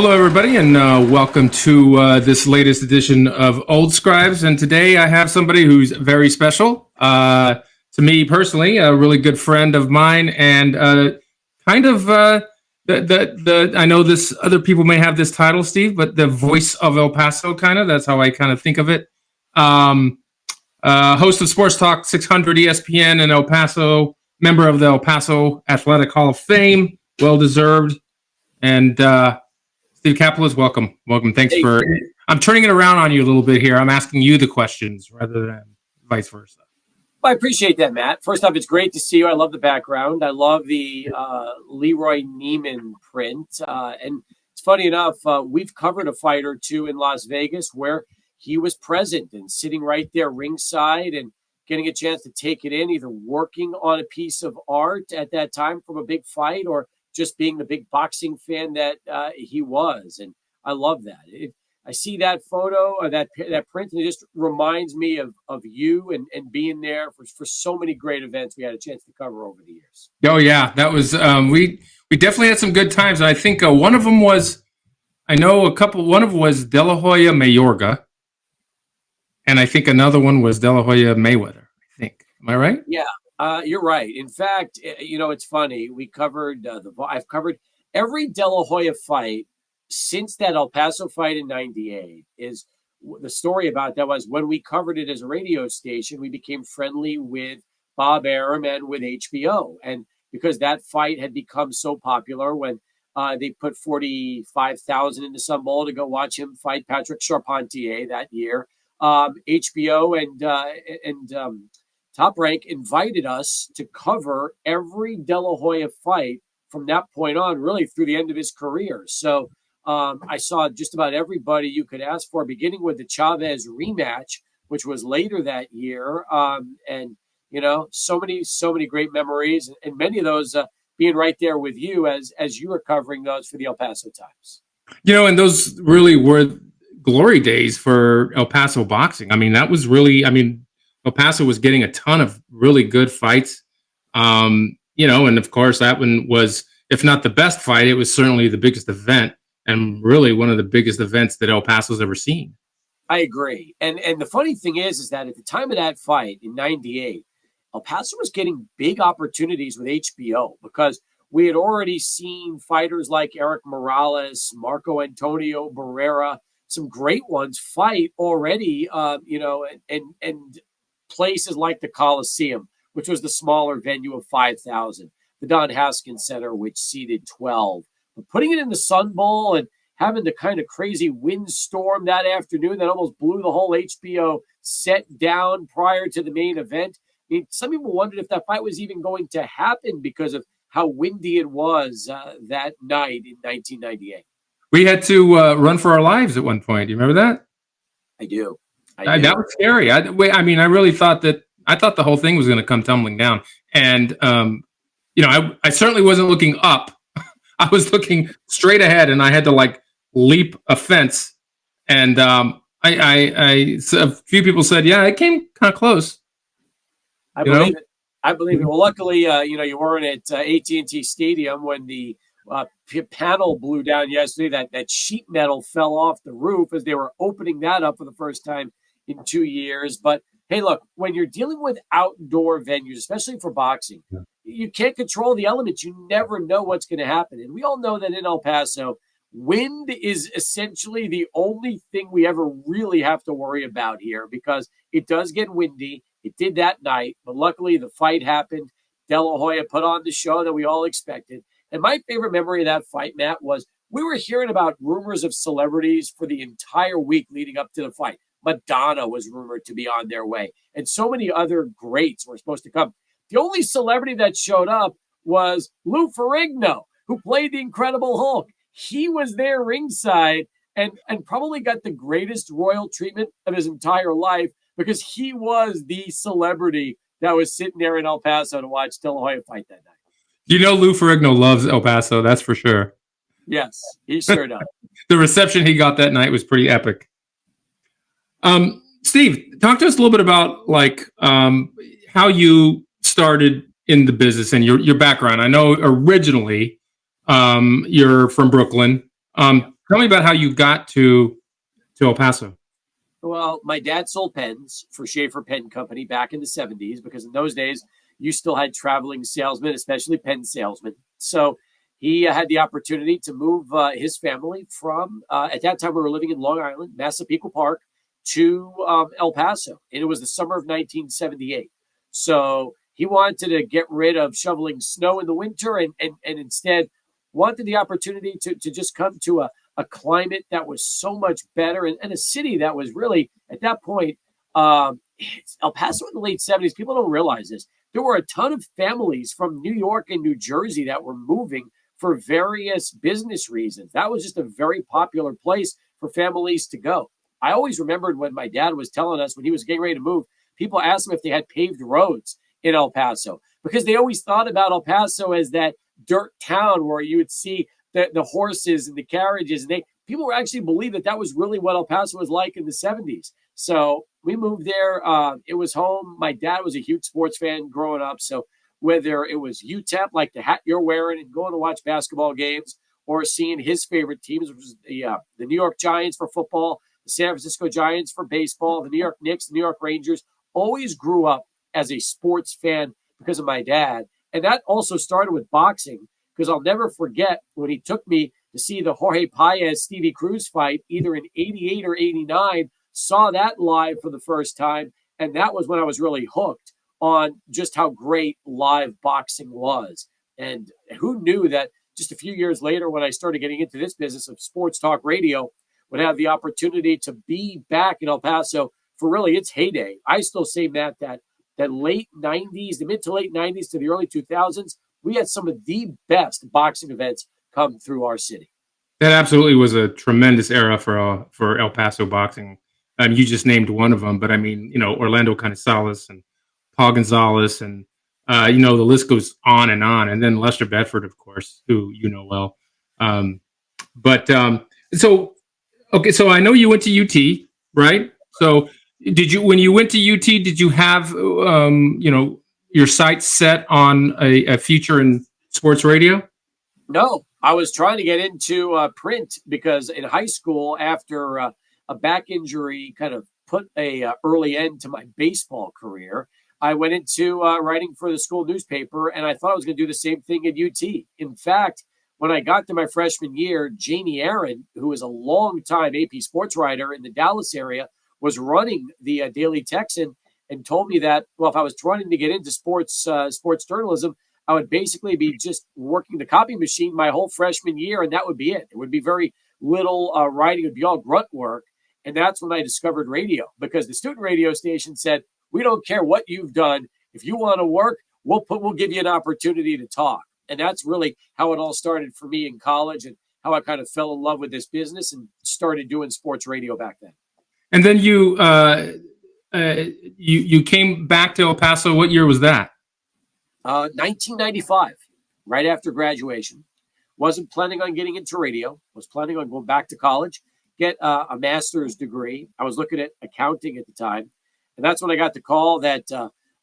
Hello, everybody, and welcome to this latest edition of Old Scribes. And today I have somebody who's very special to me personally, a really good friend of mine, and kind of I know this other people may have this title, Steve, but the voice of El Paso, kind of. That's how I kind of think of it. Host of Sports Talk 600 ESPN in El Paso, member of the El Paso Athletic Hall of Fame, well deserved, and. Steve Kapelos, welcome. Thanks for. I'm turning it around on you a little bit here. I'm asking you the questions rather than vice versa. Well, I appreciate that, Matt. First off, it's great to see you. I love the background. I love the Leroy Neiman print. And it's funny enough, we've covered a fight or two in Las Vegas where he was present and sitting right there ringside and getting a chance to take it in, either working on a piece of art at that time from a big fight or just being the big boxing fan that he was. And I love that. I see that photo or that print, and it just reminds me of you and being there for so many great events we had a chance to cover over the years. Oh, yeah. That was, we definitely had some good times. I think one of them was, one of them was De La Hoya Mayorga. And I think another one was De La Hoya Mayweather, I think. Am I right? Yeah. You're right. In fact, it's funny. We covered I've covered every De La Hoya fight since that El Paso fight in '98. Is the story about that was when we covered it as a radio station, we became friendly with Bob Arum and with HBO, and because that fight had become so popular, when they put 45,000 into some bowl to go watch him fight Patrick Charpentier that year, HBO and Top Rank invited us to cover every De La Hoya fight from that point on, really through the end of his career. So I saw just about everybody you could ask for, beginning with the Chavez rematch, which was later that year. And, so many great memories, and many of those being right there with you as you were covering those for the El Paso Times. And those really were glory days for El Paso boxing. I mean, that was really, El Paso was getting a ton of really good fights, and of course that one was, if not the best fight, it was certainly the biggest event and really one of the biggest events that El Paso's ever seen. I agree. And the funny thing is that at the time of that fight in '98, El Paso was getting big opportunities with HBO because we had already seen fighters like Eric Morales, Marco Antonio Barrera, some great ones fight already, and places like the Coliseum, which was the smaller venue of 5,000, the Don Haskins Center, which seated 12. But putting it in the Sun Bowl and having the kind of crazy windstorm that afternoon that almost blew the whole HBO set down prior to the main event. I mean, some people wondered if that fight was even going to happen because of how windy it was that night in 1998. We had to run for our lives at one point. Do you remember that? I do. That was scary. I really thought the whole thing was going to come tumbling down. And, I certainly wasn't looking up. I was looking straight ahead, and I had to leap a fence. And a few people said, yeah, it came kind of close. I believe it. Well, luckily, you weren't at AT&T Stadium when the panel blew down yesterday. That sheet metal fell off the roof as they were opening that up for the first time in 2 years. But hey, look, when you're dealing with outdoor venues, especially for boxing, you can't control the elements. You never know what's going to happen. And we all know that in El Paso, wind is essentially the only thing we ever really have to worry about here because it does get windy. It did that night, but luckily the fight happened. De La Hoya put on the show that we all expected. And my favorite memory of that fight, Matt, was we were hearing about rumors of celebrities for the entire week leading up to the fight. Madonna was rumored to be on their way, and so many other greats were supposed to come. The only celebrity that showed up was Lou Ferrigno, who played the Incredible Hulk. He was there ringside and probably got the greatest royal treatment of his entire life because he was the celebrity that was sitting there in El Paso to watch De La Hoya fight that night. Lou Ferrigno loves El Paso, that's for sure. Yes, he sure does. The reception he got that night was pretty epic. Steve, talk to us a little bit about how you started in the business and your background. I know originally you're from Brooklyn. Tell me about how you got to El Paso. Well, my dad sold pens for Schaefer Pen Company back in the 70s because in those days you still had traveling salesmen, especially pen salesmen. So he had the opportunity to move his family from, at that time we were living in Long Island, Massapequa Park, to El Paso. And it was the summer of 1978. So he wanted to get rid of shoveling snow in the winter and instead wanted the opportunity to just come to a climate that was so much better and a city that was really at that point El Paso in the late 70s. People don't realize this. There were a ton of families from New York and New Jersey that were moving for various business reasons. That was just a very popular place for families to go. I always remembered when my dad was telling us when he was getting ready to move, people asked him if they had paved roads in El Paso because they always thought about El Paso as that dirt town where you would see the horses and the carriages. And people were actually believed that was really what El Paso was like in the 70s. So we moved there. It was home. My dad was a huge sports fan growing up. So whether it was UTEP, like the hat you're wearing, and going to watch basketball games, or seeing his favorite teams, which was the New York Giants for football, the San Francisco Giants for baseball, the New York Knicks, the New York Rangers, always grew up as a sports fan because of my dad. And that also started with boxing because I'll never forget when he took me to see the Jorge Paez Stevie Cruz fight, either in 88 or 89, saw that live for the first time. And that was when I was really hooked on just how great live boxing was. And who knew that just a few years later, when I started getting into this business of sports talk radio, would have the opportunity to be back in El Paso for really its heyday. I still say, Matt, that late 90s, the mid to late 90s to the early 2000s, we had some of the best boxing events come through our city. That absolutely was a tremendous era for El Paso boxing. You just named one of them, but I mean, Orlando Canizales and Paul Gonzalez, and the list goes on. And then Lester Bedford, of course, who you know well. So I know you went to UT, right? So when you went to UT, did you have your sights set on a future in sports radio? No, I was trying to get into print because in high school, after a back injury kind of put a early end to my baseball career, I went into writing for the school newspaper, and I thought I was going to do the same thing at UT. In fact, when I got to my freshman year, Jamie Aaron, who was a longtime AP sports writer in the Dallas area, was running the Daily Texan and told me that, well, if I was trying to get into sports journalism, I would basically be just working the copy machine my whole freshman year, and that would be it. It would be very little writing. It would be all grunt work. And that's when I discovered radio, because the student radio station said, we don't care what you've done. If you want to work, we'll give you an opportunity to talk. And that's really how it all started for me in college and how I kind of fell in love with this business and started doing sports radio back then. And then you came back to El Paso. What year was that? 1995, right after graduation. Wasn't planning on getting into radio. Was planning on going back to college, get a master's degree. I was looking at accounting at the time. And that's when I got the call that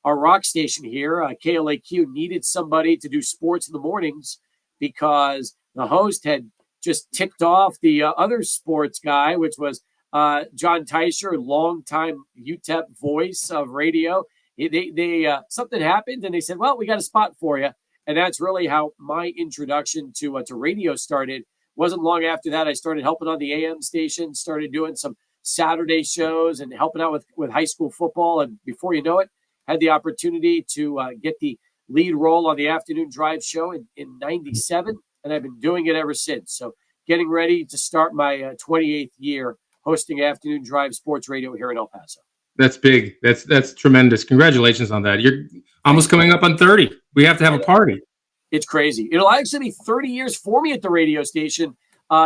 our rock station here, KLAQ, needed somebody to do sports in the mornings because the host had just ticked off the other sports guy, which was John Teicher, longtime UTEP voice of radio. They something happened, and they said, well, we got a spot for you. And that's really how my introduction to radio started. Wasn't long after that, I started helping on the AM station, started doing some Saturday shows and helping out with high school football. And before you know it, had the opportunity to get the lead role on the afternoon drive show in 97. And I've been doing it ever since. So getting ready to start my 28th year hosting afternoon drive sports radio here in El Paso. That's big. That's tremendous. Congratulations on that. You're almost coming up on 30. We have to have a party. It's crazy. It'll actually be 30 years for me at the radio station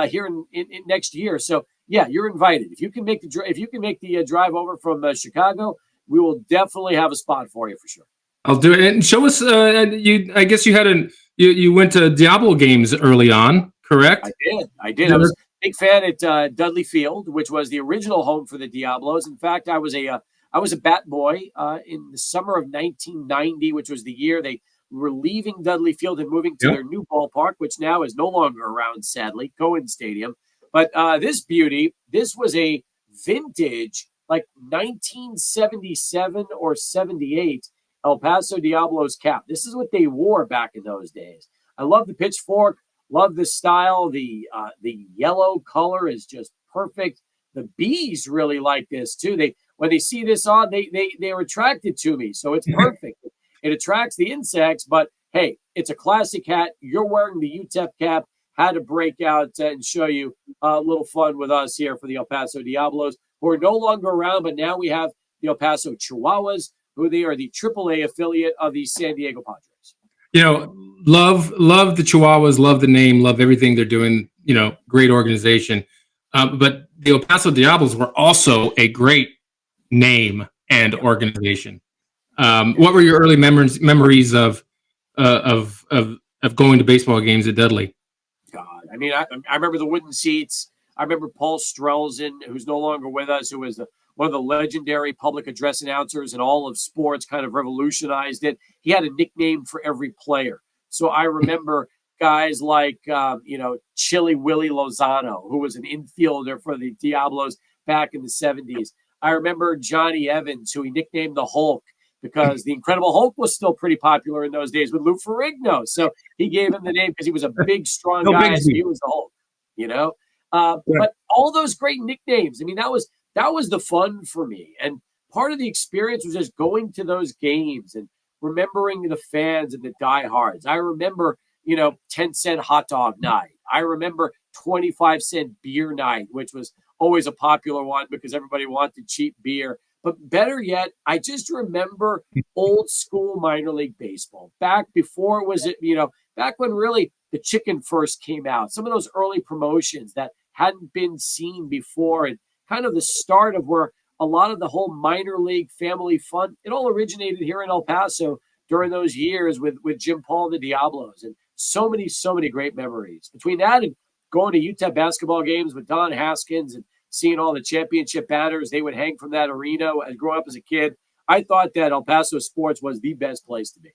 here in next year. So yeah, you're invited. If you can make the drive over from Chicago, we will definitely have a spot for you for sure. I'll do it. And show us. I guess you went to Diablo games early on, correct? I did. I was a big fan at Dudley Field, which was the original home for the Diablos. In fact, I was a bat boy in the summer of 1990, which was the year they were leaving Dudley Field and moving to their new ballpark, which now is no longer around, sadly, Cohen Stadium. But this beauty, this was a vintage, like 1977 or 78 El Paso Diablos cap. This is what they wore back in those days. I love the pitchfork, love the style. The yellow color is just perfect. The bees really like this too. They when they see this on, they're attracted to me. So it's perfect. It attracts the insects, but hey, it's a classic hat. You're wearing the UTEP cap. Had to break out and show you a little fun with us here for the El Paso Diablos, who are no longer around, but now we have the El Paso Chihuahuas, who they are the AAA affiliate of the San Diego Padres. Love the Chihuahuas, love the name, love everything they're doing. Great organization. But the El Paso Diablos were also a great name and organization. What were your early memories of going to baseball games at Dudley? God, I mean, I remember the wooden seats. I remember Paul Strelzin, who's no longer with us, who was one of the legendary public address announcers in all of sports, kind of revolutionized it. He had a nickname for every player. So I remember guys like, Chili Willie Lozano, who was an infielder for the Diablos back in the 70s. I remember Johnny Evans, who he nicknamed the Hulk, because the Incredible Hulk was still pretty popular in those days with Lou Ferrigno. So he gave him the name because he was a big, strong guy. So he was the Hulk, But all those great nicknames, I mean, that was the fun for me. And part of the experience was just going to those games and remembering the fans and the diehards. I remember, 10-cent hot dog night. I remember 25-cent beer night, which was always a popular one because everybody wanted cheap beer. But better yet, I just remember old school minor league baseball back before it was, back when really the chicken first came out. Some of those early promotions that hadn't been seen before, and kind of the start of where a lot of the whole minor league family fun, it all originated here in El Paso during those years with Jim Paul and the Diablos. And so many great memories. Between that and going to UTEP basketball games with Don Haskins and seeing all the championship banners they would hang from that arena and growing up as a kid, I thought that El Paso sports was the best place to be.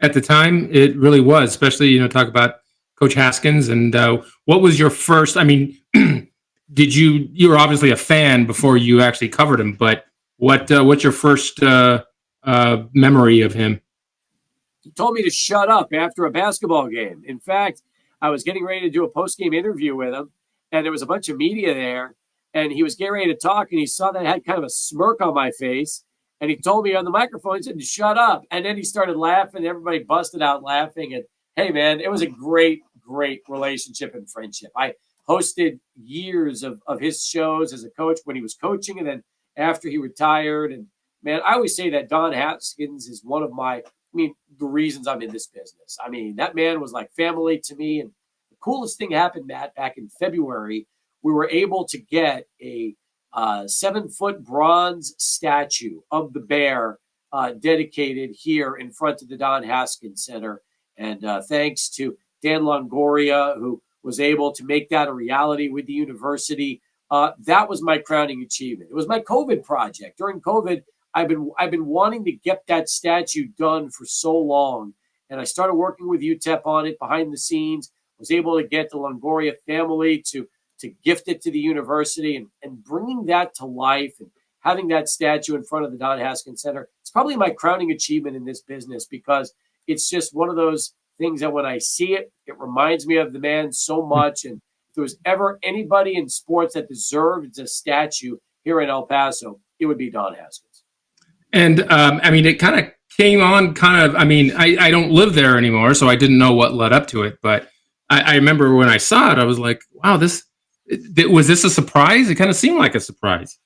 At the time, it really was, especially, talk about Coach Haskins. And what was your first, you were obviously a fan before you actually covered him, but what's your first memory of him? He told me to shut up after a basketball game. In fact, I was getting ready to do a post-game interview with him, and there was a bunch of media there, and he was getting ready to talk, and he saw that I had kind of a smirk on my face, and he told me on the microphone, he said, shut up. And then he started laughing. Everybody busted out laughing. And hey, man, it was a great relationship and friendship. I hosted years of his shows as a coach when he was coaching, and then after he retired. And man, I always say that Don Haskins is one of the reasons I'm in this business. I mean, that man was like family to me. And the coolest thing happened, Matt, back in February. We were able to get a 7-foot bronze statue of the bear dedicated here in front of the Don Haskins Center. And thanks to Dan Longoria, who was able to make that a reality with the university. That was my crowning achievement. It was my COVID project. During COVID, I've been wanting to get that statue done for so long. And I started working with UTEP on it behind the scenes, was able to get the Longoria family to gift it to the university, and bringing that to life and having that statue in front of the Don Haskins Center. It's probably my crowning achievement in this business, because it's just one of those things that when I see it, it reminds me of the man so much. And if there was ever anybody in sports that deserved a statue here in El Paso, it would be Don Haskins. And it kind of came on I don't live there anymore, so I didn't know what led up to it. But I remember when I saw it, I was like, wow, was this a surprise? It kind of seemed like a surprise.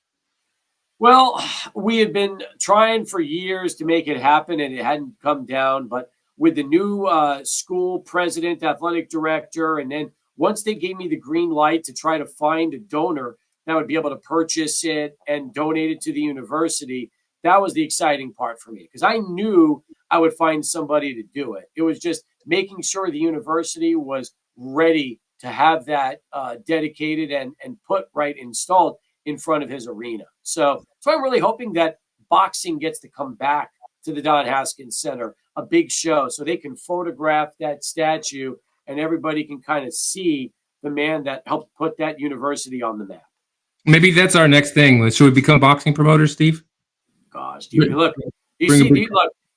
Well, we had been trying for years to make it happen, and it hadn't come down. But with the new school president, athletic director, and then once they gave me the green light to try to find a donor that would be able to purchase it and donate it to the university, that was the exciting part for me, because I knew I would find somebody to do it. It was just making sure the university was ready to have that dedicated and installed in front of his arena. So I'm really hoping that boxing gets to come back to the Don Haskins Center, a big show, so they can photograph that statue and everybody can kind of see the man that helped put that university on the map. Maybe that's our next thing. Should we become boxing promoters, Steve? Gosh, look, do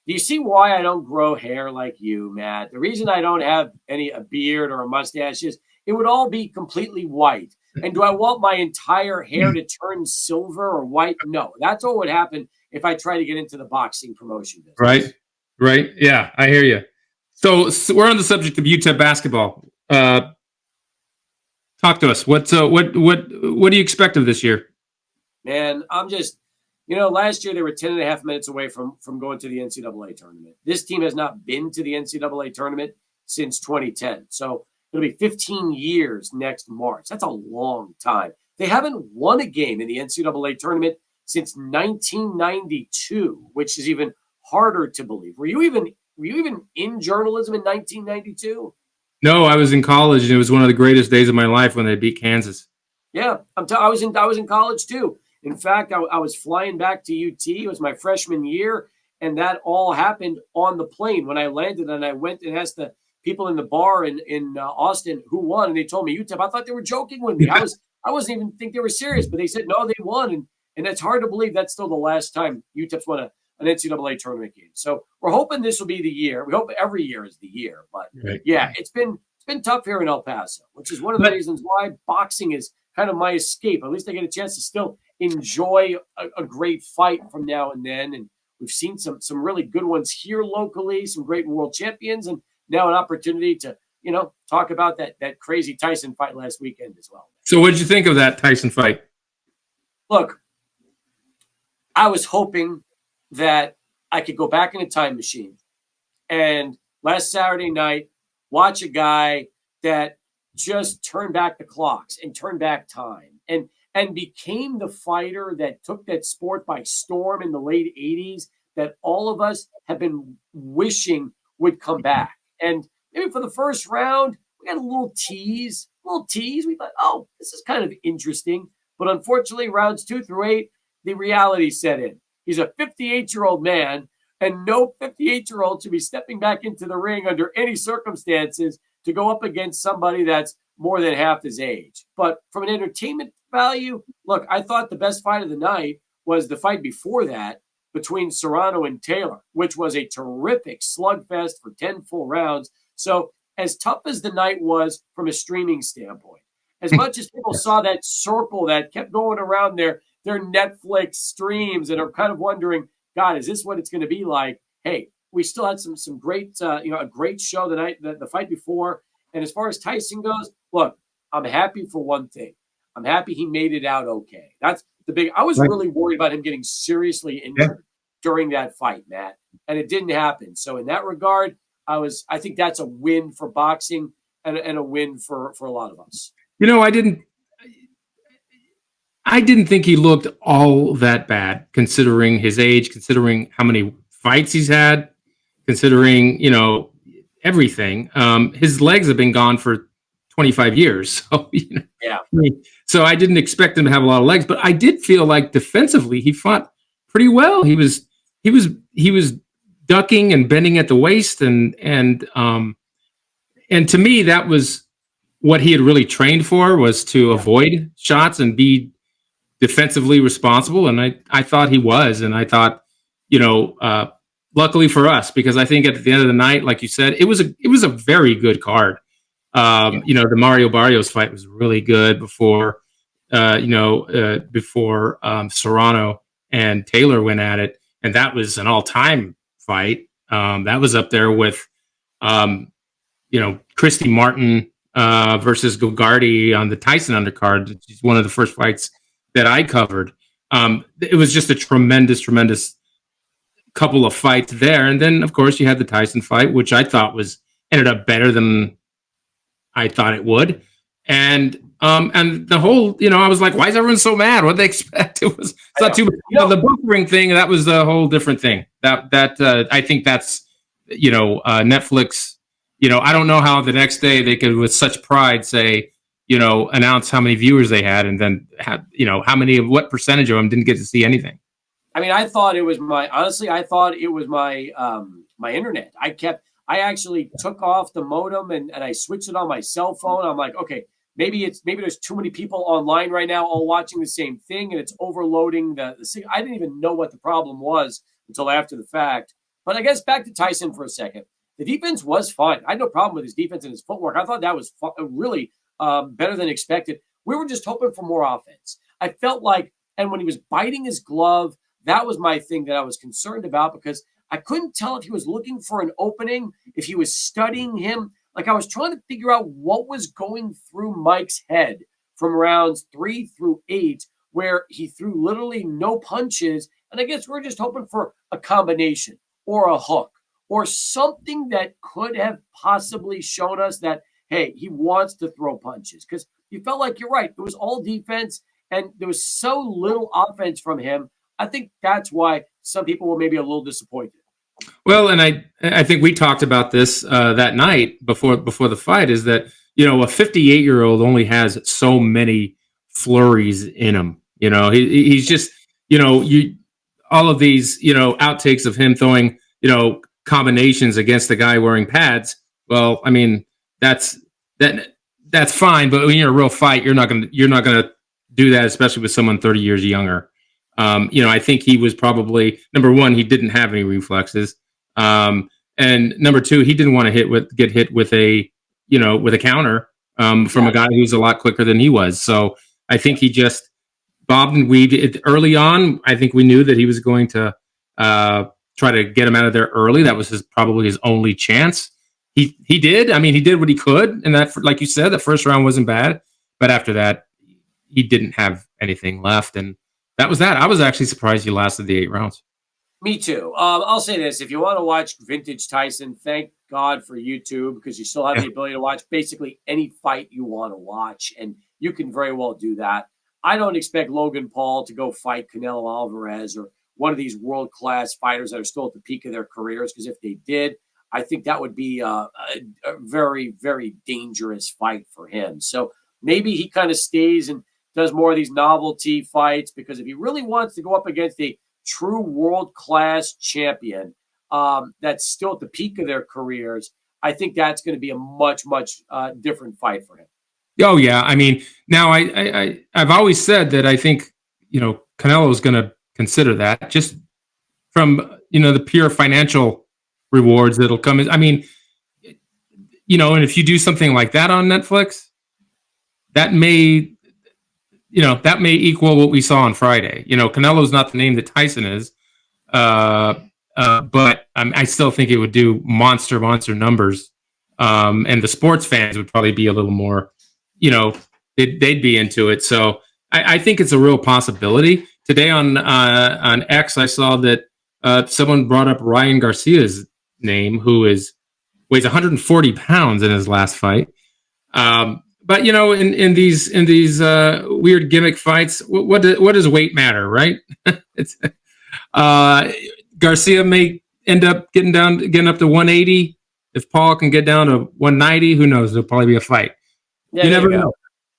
you see why I don't grow hair like you, Matt? The reason I don't have a beard or a mustache is it would all be completely white. And do I want my entire hair to turn silver or white? No, that's what would happen if I try to get into the boxing promotion business. Right. Yeah, I hear you. So we're on the subject of UTEP basketball. Talk to us. What do you expect of this year? Man, I'm just, last year they were 10 and a half minutes away from going to the NCAA tournament. This team has not been to the NCAA tournament since 2010. So it'll be 15 years next March. That's a long time. They haven't won a game in the NCAA tournament since 1992, which is even harder to believe. Were you even in journalism in 1992? No, I was in college, and it was one of the greatest days of my life when they beat Kansas. Yeah, I was in college too. In fact, I was flying back to UT. It was my freshman year, and that all happened on the plane when I landed. And I went and asked the people in the bar in Austin who won, and they told me UTEP. I thought they were joking with me. I wasn't even think they were serious, but they said no, they won, and it's hard to believe that's still the last time UTEP's won an NCAA tournament game. So we're hoping this will be the year. We hope every year is the year, but yeah, it's been tough here in El Paso, which is one of the reasons why boxing is kind of my escape. At least I get a chance to still enjoy a great fight from now and then. And we've seen some really good ones here locally, some great world champions, and now an opportunity to, talk about that crazy Tyson fight last weekend as well. So what did you think of that Tyson fight? Look, I was hoping that I could go back in a time machine and last Saturday night watch a guy that just turned back the clocks and turned back time and became the fighter that took that sport by storm in the late 80s that all of us have been wishing would come back. And maybe for the first round, we had a little tease. We thought, oh, this is kind of interesting. But unfortunately, rounds 2 through 8, the reality set in. He's a 58-year-old man, and no 58-year-old should be stepping back into the ring under any circumstances to go up against somebody that's more than half his age. But from an entertainment value, look, I thought the best fight of the night was the fight before that between Serrano and Taylor, which was a terrific slugfest for 10 full rounds. So as tough as the night was from a streaming standpoint, as much as people saw that circle that kept going around their Netflix streams and are kind of wondering, God, is this what it's going to be like? Hey, we still had some great, a great show the night, the fight before. And as far as Tyson goes, look, I'm happy for one thing. I'm happy he made it out okay. That's the big. I was really worried about him getting seriously injured during that fight, Matt, and it didn't happen. So in that regard, I think that's a win for boxing and a win for a lot of us. I didn't think he looked all that bad, considering his age, considering how many fights he's had, considering, everything. His legs have been gone for 25 years. So, so I didn't expect him to have a lot of legs, but I did feel like defensively he fought pretty well. He was ducking and bending at the waist, and to me that was what he had really trained for, was to avoid shots and be defensively responsible. And I thought he was, and I thought, luckily for us, because I think at the end of the night, like you said, it was a very good card. The Mario Barrios fight was really good before Serrano and Taylor went at it. And that was an all-time fight. That was up there with, Christy Martin versus Gogarty on the Tyson undercard. It's one of the first fights that I covered. It was just a tremendous couple of fights there. And then, of course, you had the Tyson fight, which I thought ended up better than I thought it would. And the whole, I was like, why is everyone so mad? What did they expect? It's not too much. The buffering thing, that was a whole different thing. That I think that's, Netflix, I don't know how the next day they could, with such pride, say, announce how many viewers they had, and then what percentage of them didn't get to see anything. I mean, I thought it was my my internet. I actually took off the modem and I switched it on my cell phone. I'm like, okay, maybe there's too many people online right now all watching the same thing, and it's overloading the signal. I didn't even know what the problem was until after the fact. But I guess back to Tyson for a second. The defense was fine. I had no problem with his defense and his footwork. I thought that was really better than expected. We were just hoping for more offense. I felt like, and when he was biting his glove, that was my thing that I was concerned about, because I couldn't tell if he was looking for an opening, if he was studying him. Like, I was trying to figure out what was going through Mike's head from rounds 3 through 8, where he threw literally no punches. And I guess we're just hoping for a combination or a hook or something that could have possibly shown us that, hey, he wants to throw punches. Because you felt like, you're right, it was all defense and there was so little offense from him. I think that's why some people were maybe a little disappointed. Well, and I think we talked about this that night before the fight, is that, a 58-year-old only has so many flurries in him. He's just, all of these, outtakes of him throwing, combinations against the guy wearing pads. Well, I mean, that's fine, but when you're in a real fight, you're not gonna do that, especially with someone 30 years younger. I think he was probably, number one, he didn't have any reflexes. And number two, he didn't want to get hit with a counter from a guy who's a lot quicker than he was. So I think he just bobbed and weaved early on. I think we knew that he was going to try to get him out of there early. That was probably his only chance. He did. I mean, he did what he could. And that, like you said, the first round wasn't bad. But after that, he didn't have anything left. And that was that. I was actually surprised he lasted the 8 rounds. Me too. I'll say this. If you want to watch vintage Tyson, thank God for YouTube, because you still have the ability to watch basically any fight you want to watch. And you can very well do that. I don't expect Logan Paul to go fight Canelo Alvarez or one of these world-class fighters that are still at the peak of their careers, because if they did, I think that would be a very, very dangerous fight for him. So maybe he kind of stays and does more of these novelty fights, because if he really wants to go up against a true world-class champion that's still at the peak of their careers, I think that's going to be a much, much different fight for him. Oh, yeah. I mean, now I've always said that I think, Canelo is going to consider that, just from, the pure financial rewards that'll come. I mean, and if you do something like that on Netflix, that may equal what we saw on Friday. Canelo's not the name that Tyson is, but I still think it would do monster numbers. And the sports fans would probably be a little more, they'd be into it. So I think it's a real possibility. Today on X, I saw that someone brought up Ryan Garcia's name, who weighs 140 pounds in his last fight. But in these weird gimmick fights, what does weight matter, right? It's Garcia may end up getting up to 180. If Paul can get down to 190, who knows? There'll probably be a fight. Yeah, you never know.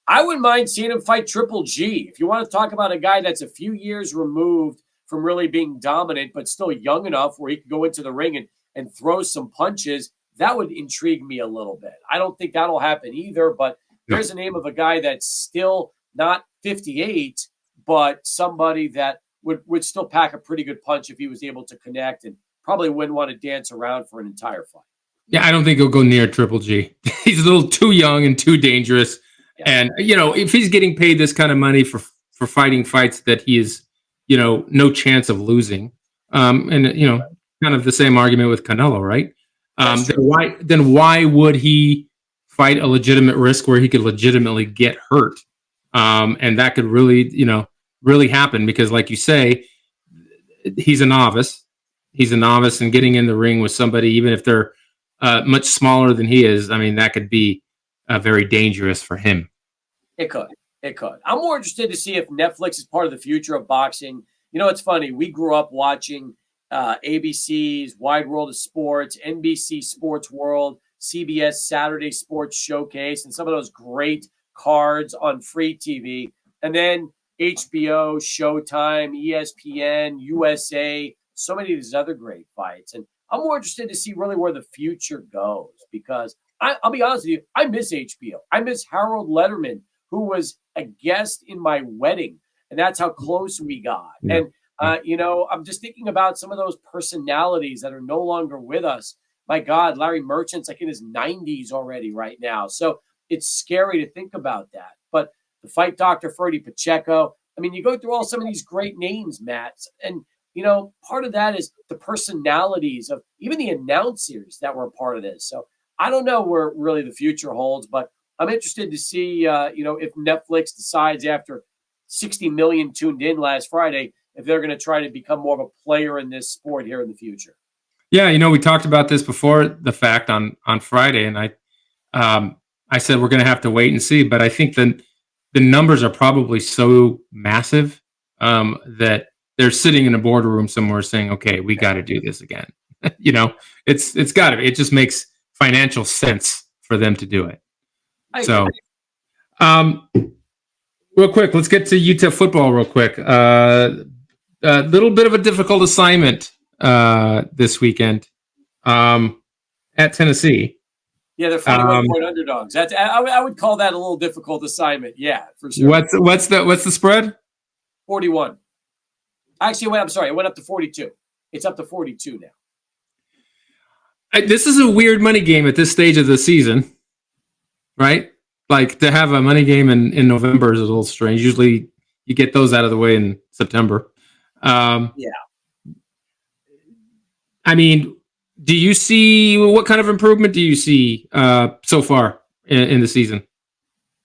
I wouldn't mind seeing him fight Triple G. If you want to talk about a guy that's a few years removed from really being dominant, but still young enough where he could go into the ring and throw some punches, that would intrigue me a little bit. I don't think that'll happen either, but there's a name of a guy that's still not 58, but somebody that would still pack a pretty good punch if he was able to connect, and probably wouldn't want to dance around for an entire fight. Yeah, I don't think he'll go near Triple G. He's a little too young and too dangerous. Yeah. And, if he's getting paid this kind of money for fighting fights that he is, no chance of losing, kind of the same argument with Canelo, right? Then why would he fight a legitimate risk where he could legitimately get hurt? And that could really, really happen, because like you say, he's a novice. He's a novice, and getting in the ring with somebody, even if they're much smaller than he is, I mean, that could be very dangerous for him. It could. I'm more interested to see if Netflix is part of the future of boxing. It's funny. We grew up watching ABC's Wide World of Sports, NBC Sports World, CBS Saturday Sports Showcase, and some of those great cards on free TV. And then HBO, Showtime, ESPN, USA, so many of these other great fights. And I'm more interested to see really where the future goes, because I'll be honest with you. I miss HBO. I miss Harold Letterman, who was a guest in my wedding, and that's how close we got. Yeah. And I'm just thinking about some of those personalities that are no longer with us. My God, Larry Merchant's like in his 90s already right now. So it's scary to think about that. But the fight Dr. Ferdy Pacheco, I mean, you go through all some of these great names, Matt, and part of that is the personalities of even the announcers that were a part of this. So I don't know where really the future holds, but I'm interested to see, if Netflix decides after 60 million tuned in last Friday, if they're going to try to become more of a player in this sport here in the future. Yeah, we talked about this before the fact on Friday, and I said we're going to have to wait and see. But I think the numbers are probably so massive that they're sitting in a boardroom somewhere saying, "Okay, we got to do this again." It's got to. It just makes financial sense for them to do it. So, real quick, let's get to UTEP football real quick. A little bit of a difficult assignment this weekend at Tennessee. Yeah, they're 41-point underdogs. I would call that a little difficult assignment. Yeah, for sure. What's the spread? 41. Actually, I'm sorry. It went up to 42. It's up to 42 now. This is a weird money game at this stage of the season, right? Like to have a money game in November is a little strange. Usually you get those out of the way in September. Yeah. I mean, do you see what kind of improvement do you see so far in the season,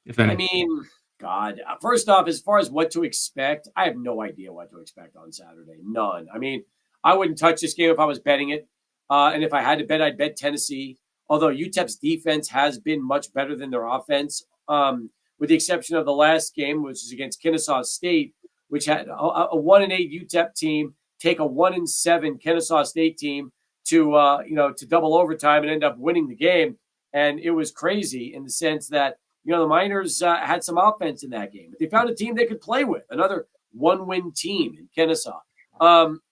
if any? I mean, God, first off, as far as what to expect, I have no idea what to expect on Saturday. None. I mean, I wouldn't touch this game if I was betting it. And if I had to bet, I'd bet Tennessee. Although UTEP's defense has been much better than their offense, with the exception of the last game, which is against Kennesaw State, which had a 1-8 UTEP team take a 1-7 Kennesaw State team to double overtime and end up winning the game. And it was crazy in the sense that, the Miners had some offense in that game. But they found a team they could play with, another one-win team in Kennesaw.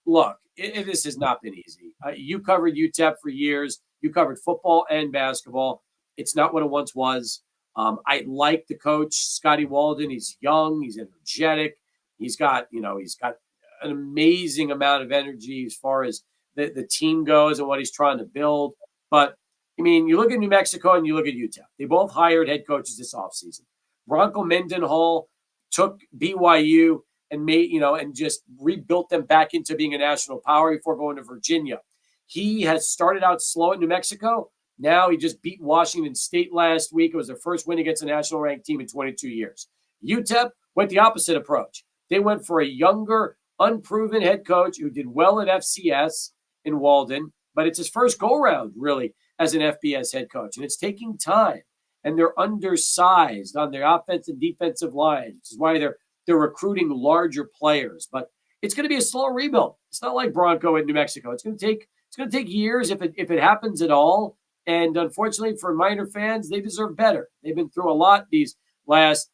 Look, this has not been easy. You covered UTEP for years. You covered football and basketball. It's not what it once was. I like the coach, Scotty Walden. He's young. He's energetic. He's got an amazing amount of energy as far as the team goes and what he's trying to build. But, I mean, you look at New Mexico and you look at UTEP. They both hired head coaches this offseason. Bronco Mendenhall took BYU and and just rebuilt them back into being a national power before going to Virginia. He has started out slow at New Mexico. Now he just beat Washington State last week. It was their first win against a national ranked team in 22 years. UTEP went the opposite approach. They went for a younger, unproven head coach who did well at FCS in Walden, but it's his first go-around, really, as an FBS head coach. And it's taking time. And they're undersized on their offensive and defensive line, which is why they're recruiting larger players. But it's going to be a slow rebuild. It's not like Bronco in New Mexico. It's going to take years if it happens at all. And unfortunately for Miner fans, they deserve better. They've been through a lot these last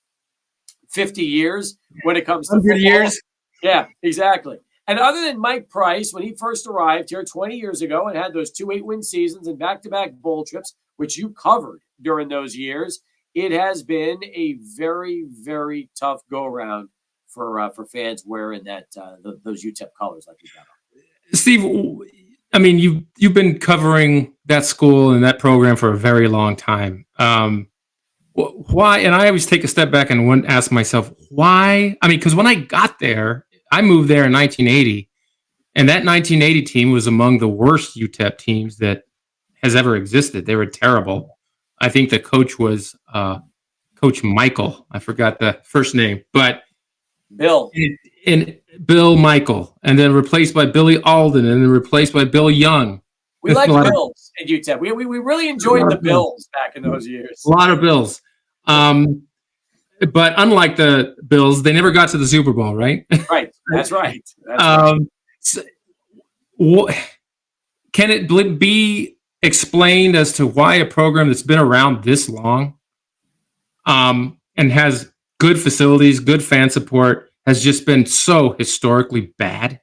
50 years when it comes to 100 football. years. Yeah, exactly. And other than Mike Price, when he first arrived here 20 years ago and had those 2 8-win seasons and back-to-back bowl trips, which you covered during those years, it has been a very, very tough go-around for fans wearing those UTEP colors like you got on. Steve, I mean, you've been covering that school and that program for a very long time. Why? And I always take a step back and ask myself, why? I mean, because when I got there, I moved there in 1980, and that 1980 team was among the worst UTEP teams that has ever existed. They were terrible. I think the coach was Coach Michael. I forgot the first name, but Bill. And Bill Michael, and then replaced by Billy Alden, and then replaced by Bill Young. We like Bills at UTEP. We really enjoyed the Bills back in those years. A lot of Bills. But unlike the Bills, they never got to the Super Bowl, right? Right. That's right. So, can it be explained as to why a program that's been around this long and has good facilities, good fan support, has just been so historically bad?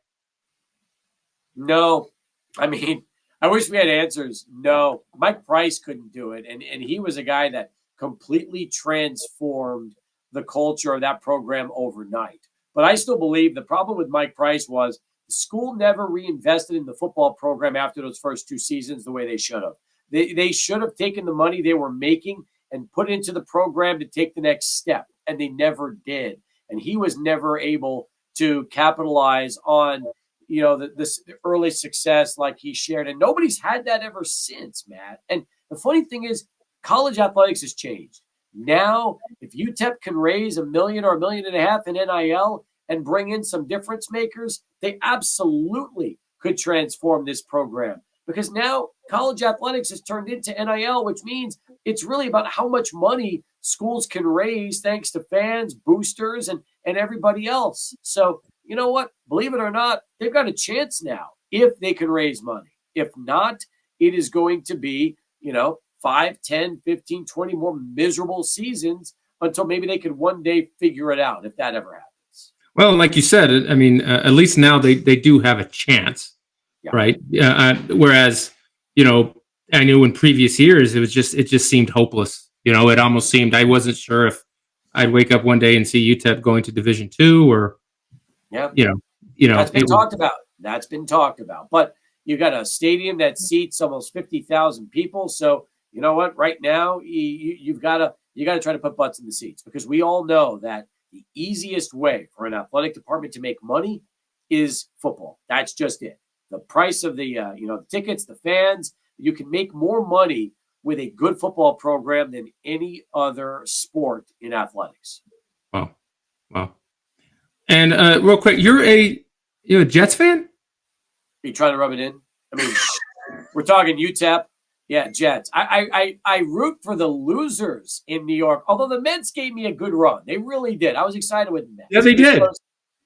No. I mean, I wish we had answers. No, Mike Price couldn't do it. And he was a guy that completely transformed the culture of that program overnight. But I still believe the problem with Mike Price was the school never reinvested in the football program after those first 2 seasons the way they should have. They should have taken the money they were making and put it into the program to take the next step, and they never did. And he was never able to capitalize on the early success like he shared. And nobody's had that ever since, Matt. And the funny thing is, college athletics has changed. Now, if UTEP can raise $1 million or $1.5 million in NIL and bring in some difference makers, they absolutely could transform this program. Because now college athletics has turned into NIL, which means it's really about how much money schools can raise thanks to fans, boosters, and everybody else. So, you know what? Believe it or not, they've got a chance now if they can raise money. If not, it is going to be, 5, 10, 15, 20 more miserable seasons until maybe they could one day figure it out, if that ever happens. Well, like you said, I mean, at least now they do have a chance, right? Whereas, I knew in previous years it just seemed hopeless. It almost seemed I wasn't sure if I'd wake up one day and see UTEP going to Division II or, that's been talked about. That's been talked about. But you got a stadium that seats almost 50,000 people. So you know what? Right now, you've got to try to put butts in the seats, because we all know that the easiest way for an athletic department to make money is football. That's just it. The price of the the tickets, the fans. You can make more money with a good football program than any other sport in athletics. Wow. And real quick, you're a Jets fan? Are you trying to rub it in? I mean, we're talking UTEP. Yeah, Jets. I root for the losers in New York, although the Mets gave me a good run. They really did. I was excited with the Mets. Yeah, they did.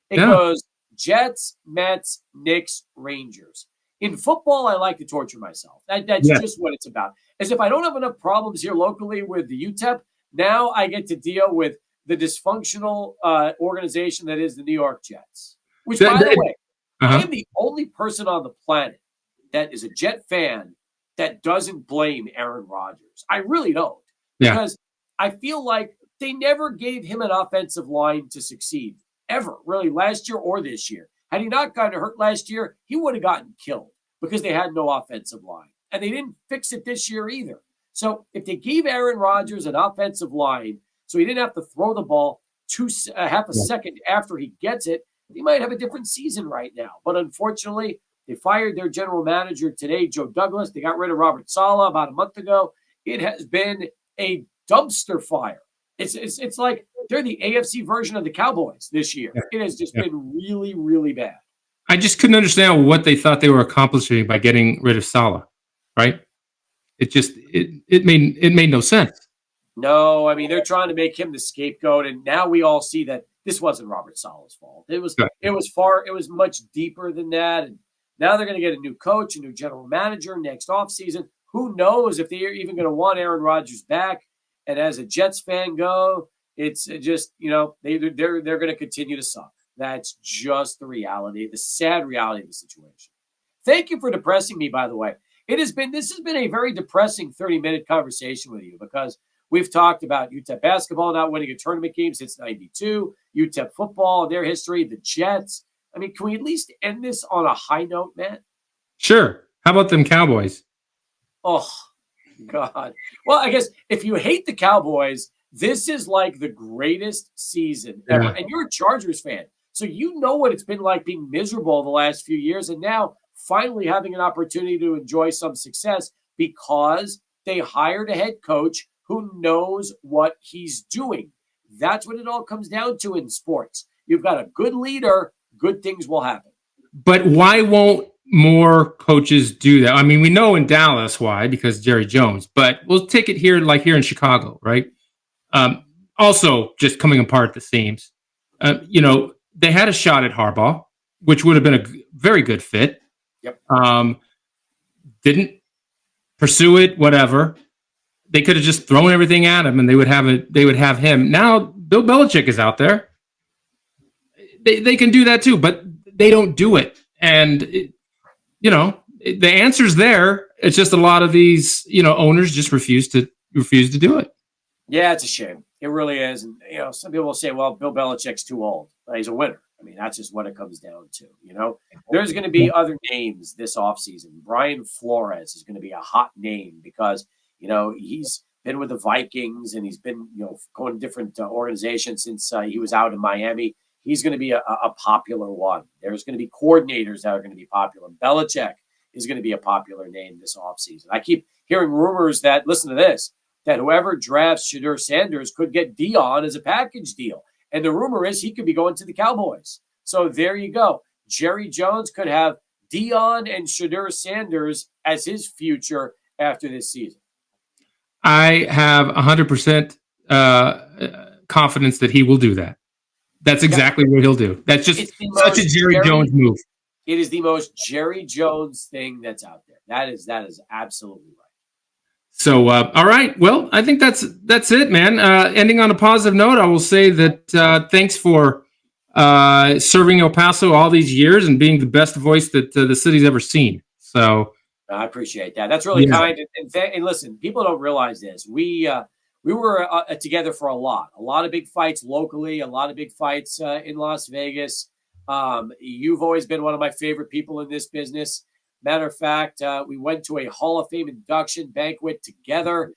It goes Jets, Mets, Knicks, Rangers. In football, I like to torture myself. That's just what it's about. As if I don't have enough problems here locally with the UTEP, now I get to deal with the dysfunctional organization that is the New York Jets. Which, by the way, I am the only person on the planet that is a Jet fan that doesn't blame Aaron Rodgers. I really don't. Because I feel like they never gave him an offensive line to succeed, ever, really, last year or this year. Had he not gotten hurt last year, he would have gotten killed because they had no offensive line. And they didn't fix it this year either. So if they gave Aaron Rodgers an offensive line so he didn't have to throw the ball half a second after he gets it, he might have a different season right now. But unfortunately, they fired their general manager today, Joe Douglas. They got rid of Robert Saleh about a month ago. It has been a dumpster fire. It's like they're the AFC version of the Cowboys this year. It has just been really, really bad. I just couldn't understand what they thought they were accomplishing by getting rid of Saleh, right? It made no sense. No, I mean, they're trying to make him the scapegoat, and now we all see that this wasn't Robert Saleh's fault. It was much deeper than that. And now they're going to get a new coach, a new general manager next offseason. Who knows if they're even going to want Aaron Rodgers back? And as a Jets fan it's just, they're going to continue to suck. That's just the reality, the sad reality of the situation. Thank you for depressing me, by the way. This has been a very depressing 30-minute conversation with you, because we've talked about UTEP basketball not winning a tournament game since '92, UTEP football, their history, the Jets. I mean, can we at least end this on a high note, Matt? Sure. How about them Cowboys? Oh, God. Well, I guess if you hate the Cowboys, this is like the greatest season ever. And you're a Chargers fan, so you know what it's been like being miserable the last few years, and now finally having an opportunity to enjoy some success because they hired a head coach who knows what he's doing. That's what it all comes down to in sports. You've got a good leader, good things will happen. But why won't more coaches do that? I mean, we know in Dallas why, because Jerry Jones, but we'll take it here, like here in Chicago, right? Also, just coming apart at the seams. They had a shot at Harbaugh, which would have been a very good fit. Yep. Didn't pursue it, whatever. They could have just thrown everything at him, and they would have him. Now Bill Belichick is out there. They can do that too, but they don't do it. And the answer's there. It's just a lot of these, owners just refuse to do it. Yeah, it's a shame. It really is. And, some people will say, well, Bill Belichick's too old. He's a winner. I mean, that's just what it comes down to. There's going to be other names this offseason. Brian Flores is going to be a hot name because, he's been with the Vikings and he's been, going to different organizations since he was out in Miami. He's going to be a popular one. There's going to be coordinators that are going to be popular. Belichick is going to be a popular name this offseason. I keep hearing rumors that, listen to this, that whoever drafts Shedeur Sanders could get Dion as a package deal. And the rumor is he could be going to the Cowboys. So there you go. Jerry Jones could have Dion and Shedeur Sanders as his future after this season. I have 100% confidence that he will do that. That's exactly what he'll do. That's just such a Jerry Jones move. It is the most Jerry Jones thing that's out there. That is absolutely right. So, all right. Well, I think that's it, man. Ending on a positive note, I will say that thanks for serving El Paso all these years and being the best voice that the city's ever seen. So I appreciate that. That's really kind. And listen, people don't realize this. We were together for a lot of big fights locally, a lot of big fights in Las Vegas. You've always been one of my favorite people in this business. Matter of fact, we went to a Hall of Fame induction banquet together.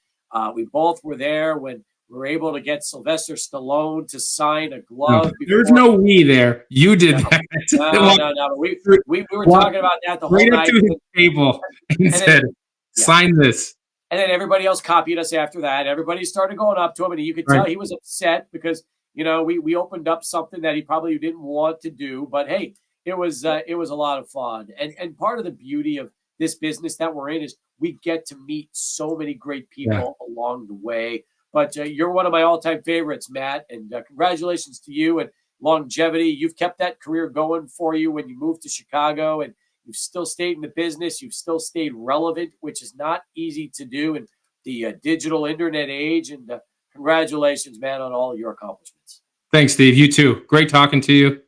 We both were there when we were able to get Sylvester Stallone to sign a glove. There's no we there. You did that. No. We were talking about that the whole night. To his table and said, sign this. And then everybody else copied us after that. Everybody started going up to him, and you could tell he was upset because, we opened up something that he probably didn't want to do. But, hey, it was a lot of fun. And part of the beauty of this business that we're in is we get to meet so many great people along the way. But you're one of my all-time favorites, Matt, and congratulations to you and longevity. You've kept that career going for you when you moved to Chicago, and you've still stayed in the business. You've still stayed relevant, which is not easy to do in the digital internet age. And congratulations, man, on all your accomplishments. Thanks, Steve. You too. Great talking to you.